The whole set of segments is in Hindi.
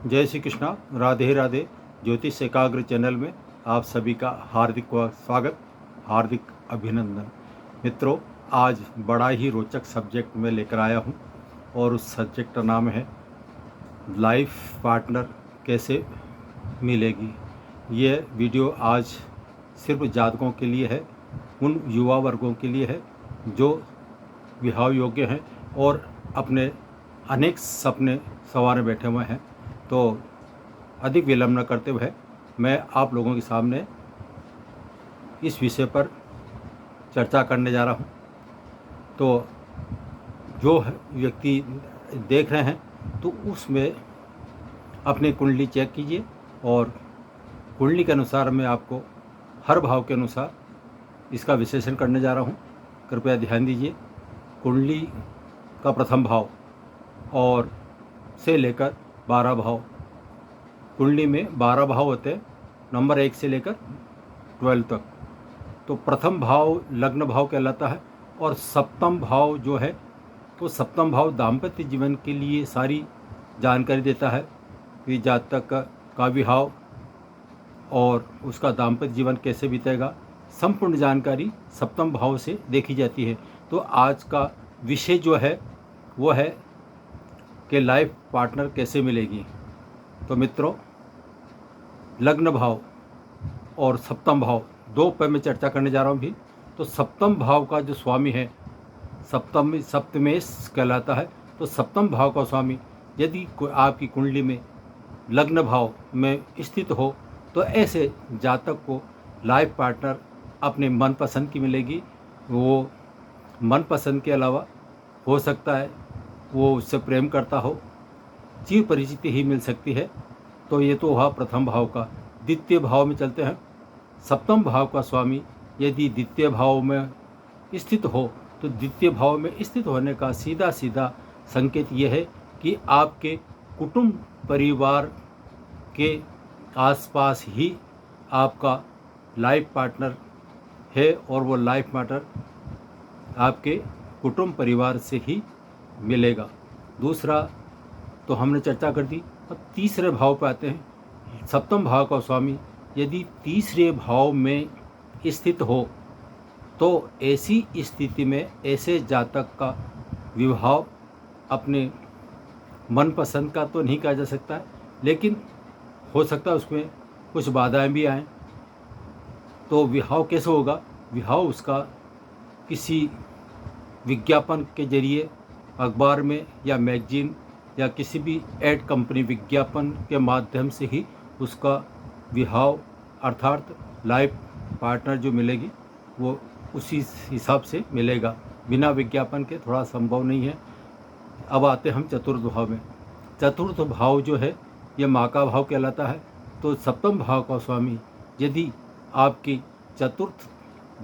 जय श्री कृष्णा। राधे राधे। ज्योतिष एकाग्र चैनल में आप सभी का हार्दिक स्वागत, हार्दिक अभिनंदन। मित्रों, आज बड़ा ही रोचक सब्जेक्ट में लेकर आया हूं और उस सब्जेक्ट का नाम है लाइफ पार्टनर कैसे मिलेगी। ये वीडियो आज सिर्फ जातकों के लिए है, उन युवा वर्गों के लिए है जो विवाह योग्य हैं और अपने अनेक सपने संवारे बैठे हुए हैं। तो अधिक विलंब न करते हुए मैं आप लोगों के सामने इस विषय पर चर्चा करने जा रहा हूं। तो जो व्यक्ति देख रहे हैं तो उसमें अपनी कुंडली चेक कीजिए और कुंडली के अनुसार मैं आपको हर भाव के अनुसार इसका विश्लेषण करने जा रहा हूं। कृपया ध्यान दीजिए। कुंडली का प्रथम भाव और से लेकर 12 भाव, कुंडली में 12 भाव होते हैं, नंबर 1 से लेकर 12 तक। तो प्रथम भाव लग्न भाव कहलाता है और सप्तम भाव जो है तो सप्तम भाव दाम्पत्य जीवन के लिए सारी जानकारी देता है कि जातक का विवाह और उसका दाम्पत्य जीवन कैसे बीतेगा। संपूर्ण जानकारी सप्तम भाव से देखी जाती है। तो आज का विषय जो है वो है कि लाइफ पार्टनर कैसे मिलेगी। तो मित्रों, लग्न भाव और सप्तम भाव दो पर मैं चर्चा करने जा रहा हूँ भी। तो सप्तम भाव का जो स्वामी है सप्तमेश कहलाता है। तो सप्तम भाव का स्वामी यदि आपकी कुंडली में लग्न भाव में स्थित हो तो ऐसे जातक को लाइफ पार्टनर अपने मनपसंद की मिलेगी। वो मनपसंद के अलावा हो सकता है वो उससे प्रेम करता हो, चिर परिचिति ही मिल सकती है। तो ये तो हुआ प्रथम भाव का। द्वितीय भाव में चलते हैं। सप्तम भाव का स्वामी यदि द्वितीय भाव में स्थित हो तो द्वितीय भाव में स्थित होने का सीधा सीधा संकेत ये है कि आपके कुटुंब परिवार के आसपास ही आपका लाइफ पार्टनर है और वो लाइफ पार्टनर आपके कुटुंब परिवार से ही मिलेगा। दूसरा तो हमने चर्चा कर दी। अब तीसरे भाव पर आते हैं। सप्तम भाव का स्वामी यदि तीसरे भाव में स्थित हो तो ऐसी स्थिति में ऐसे जातक का विवाह अपने मनपसंद का तो नहीं कहा जा सकता है, लेकिन हो सकता है उसमें कुछ बाधाएं भी आएँ। तो विवाह कैसे होगा? विवाह उसका किसी विज्ञापन के जरिए अखबार में या मैगजीन या किसी भी एड कंपनी विज्ञापन के माध्यम से ही उसका विवाह अर्थात लाइफ पार्टनर जो मिलेगी वो उसी हिसाब से मिलेगा। बिना विज्ञापन के थोड़ा संभव नहीं है। अब आते हम चतुर्थ भाव में। चतुर्थ भाव जो है ये माँ का भाव कहलाता है। तो सप्तम भाव का स्वामी यदि आपकी चतुर्थ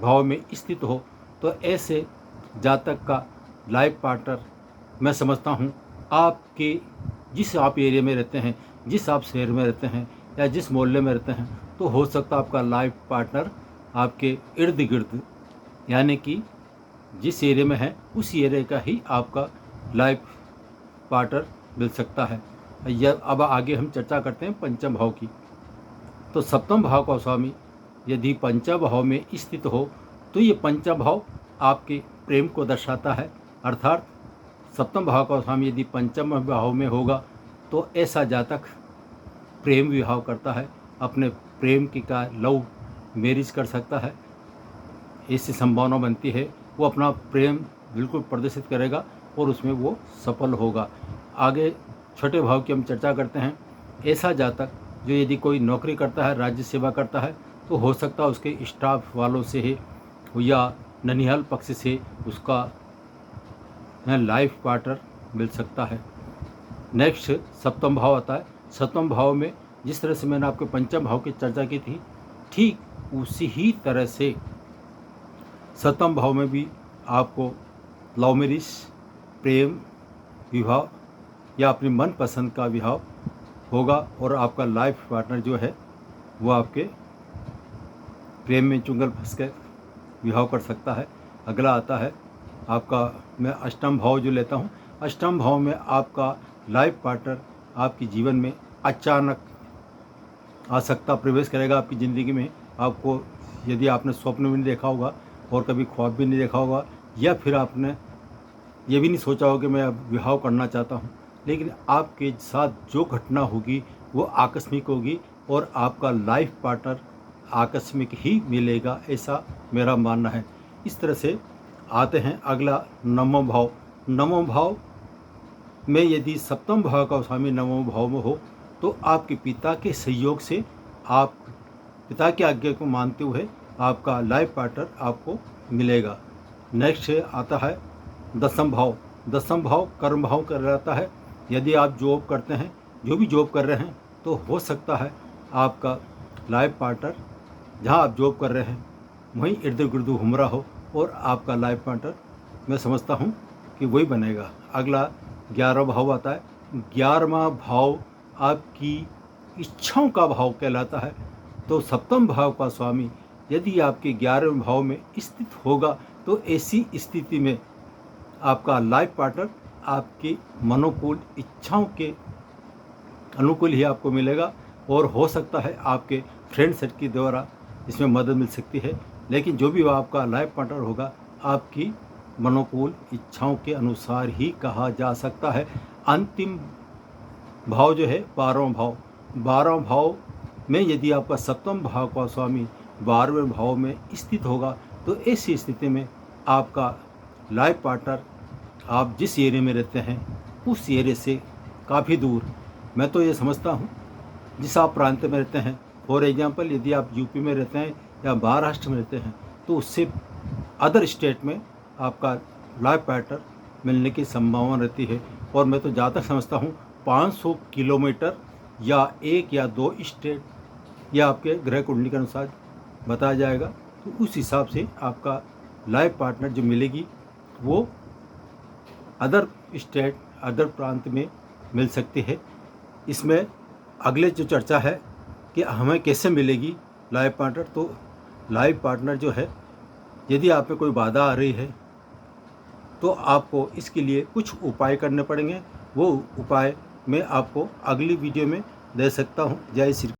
भाव में स्थित हो तो ऐसे जातक का लाइफ पार्टनर मैं समझता हूँ आपके जिस आप एरिया में रहते हैं, जिस आप शहर में रहते हैं या जिस मोहल्ले में रहते हैं, तो हो सकता है आपका लाइफ पार्टनर आपके इर्द गिर्द यानी कि जिस एरिया में है उस एरिया का ही आपका लाइफ पार्टनर मिल सकता है। यह अब आगे हम चर्चा करते हैं पंचम भाव की। तो सप्तम भाव का स्वामी यदि पंचम भाव में स्थित हो तो ये पंचम भाव आपके प्रेम को दर्शाता है। अर्थात सप्तम भाव का स्वामी यदि पंचम भाव में होगा तो ऐसा जातक प्रेम विवाह करता है, अपने प्रेम की का लव मैरिज कर सकता है। ऐसी संभावना बनती है वो अपना प्रेम बिल्कुल प्रदर्शित करेगा और उसमें वो सफल होगा। आगे छोटे भाव की हम चर्चा करते हैं। ऐसा जातक जो यदि कोई नौकरी करता है, राज्य सेवा करता है, तो हो सकता है उसके स्टाफ वालों से ही या ननिहाल पक्ष से उसका लाइफ पार्टनर मिल सकता है। नेक्स्ट सप्तम भाव आता है। सप्तम भाव में जिस तरह से मैंने आपके पंचम भाव की चर्चा की थी, ठीक उसी ही तरह से सप्तम भाव में भी आपको लव मैरिज, प्रेम विवाह या अपनी मनपसंद का विवाह होगा और आपका लाइफ पार्टनर जो है वो आपके प्रेम में चुंगल फंस कर विवाह कर सकता है। अगला आता है आपका, मैं अष्टम भाव जो लेता हूँ। अष्टम भाव में आपका लाइफ पार्टनर आपके जीवन में अचानक आ सकता प्रवेश करेगा आपकी ज़िंदगी में। आपको यदि आपने स्वप्न भी नहीं देखा होगा और कभी ख्वाब भी नहीं देखा होगा, या फिर आपने ये भी नहीं सोचा होगा कि मैं अब विवाह करना चाहता हूँ, लेकिन आपके साथ जो घटना होगी वो आकस्मिक होगी और आपका लाइफ पार्टनर आकस्मिक ही मिलेगा, ऐसा मेरा मानना है। इस तरह से आते हैं अगला नवम भाव। नवम भाव में यदि सप्तम भाव का स्वामी नवम भाव में हो तो आपके पिता के सहयोग से, आप पिता की आज्ञा को मानते हुए आपका लाइफ पार्टनर आपको मिलेगा। नेक्स्ट आता है दसम भाव। दसम भाव कर्म भाव कहलाता है। यदि आप जॉब करते हैं, जो भी जॉब कर रहे हैं, तो हो सकता है आपका लाइफ पार्टनर जहां आप जॉब कर रहे हैं वहीं इर्द गिर्द घूम रहा हो और आपका लाइफ पार्टनर मैं समझता हूं कि वही बनेगा। अगला 11वां भाव आता है। 11वां भाव आपकी इच्छाओं का भाव कहलाता है। तो सप्तम भाव का स्वामी यदि आपके 11वें भाव में स्थित होगा तो ऐसी स्थिति में आपका लाइफ पार्टनर आपकी मनोकूल इच्छाओं के अनुकूल ही आपको मिलेगा, और हो सकता है आपके फ्रेंड सर्कल के द्वारा इसमें मदद मिल सकती है, लेकिन जो भी आपका लाइफ पार्टनर होगा आपकी मनोकूल इच्छाओं के अनुसार ही कहा जा सकता है। अंतिम भाव जो है 12वां भाव। 12वां भाव में यदि आपका सप्तम भाव का स्वामी 12वें भाव में स्थित होगा तो ऐसी स्थिति में आपका लाइफ पार्टनर आप जिस एरिया में रहते हैं उस एरिया से काफ़ी दूर, मैं तो ये समझता हूँ जिस आप प्रांत में रहते हैं, फॉर एग्जांपल यदि आप यूपी में रहते हैं या महाराष्ट्र में रहते हैं तो उससे अदर स्टेट में आपका लाइफ पार्टनर मिलने की संभावना रहती है। और मैं तो ज़्यादा समझता हूँ 500 किलोमीटर या 1 या 2 स्टेट या आपके ग्रह कुंडली के अनुसार बताया जाएगा, तो उस हिसाब से आपका लाइफ पार्टनर जो मिलेगी वो अदर स्टेट अदर प्रांत में मिल सकती है। इसमें अगले जो चर्चा है कि हमें कैसे मिलेगी लाइफ पार्टनर, तो लाइफ पार्टनर जो है यदि आप में कोई बाधा आ रही है तो आपको इसके लिए कुछ उपाय करने पड़ेंगे। वो उपाय मैं आपको अगली वीडियो में दे सकता हूँ। जय श्री